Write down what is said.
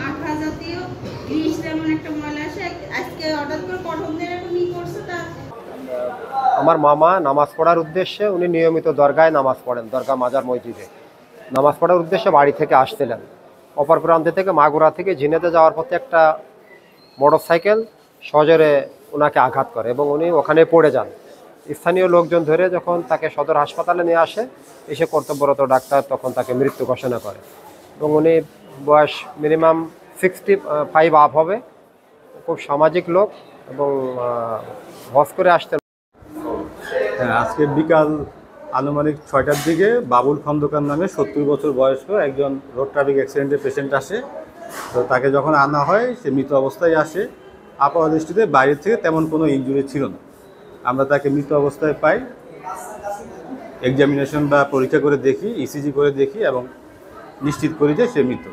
আঠা জাতীয় জিনিস তেমন একটা ময়লা আসে আজকে হঠাৎ করে প্রথম দিন এরকম করছে তা আমার মামা নামাজ পড়ার উদ্দেশ্যে উনি নিয়মিত দরগায় নামাজ পড়েন, দরগা মাজার মসজিদে নামাজ পড়ার উদ্দেশ্যে বাড়ি থেকে আসছিলেন। অপর প্রান্তে থেকে মাগুরা থেকে ঝিনেতে যাওয়ার পথে একটা মোটর সাইকেল সজোরে ওনাকে আঘাত করে এবং উনি ওখানে পড়ে যান। স্থানীয় লোকজন ধরে যখন তাকে সদর হাসপাতালে নিয়ে আসে, এসে কর্তব্যরত ডাক্তার তখন তাকে মৃত্যু ঘোষণা করে এবং উনি বয়স মিনিমাম 65 আপ হবে। খুব সামাজিক লোক এবং হজ করে আসতেন। হ্যাঁ, আজকে বিকাল আনুমানিক 6টার দিকে বাবুল খন্দকার নামে 70 বছর বয়স্ক একজন রোড ট্রাফিক অ্যাক্সিডেন্টের পেশেন্ট আসে। তো তাকে যখন আনা হয় সে মৃত অবস্থায় আসে। আপাত দৃষ্টিতে বাইরে থেকে তেমন কোনো ইনজুরি ছিল না। আমরা তাকে মৃত অবস্থায় পাই, এক্সামিনেশন বা পরীক্ষা করে দেখি, ইসিজি করে দেখি এবং নিশ্চিত করি যে সে মৃত।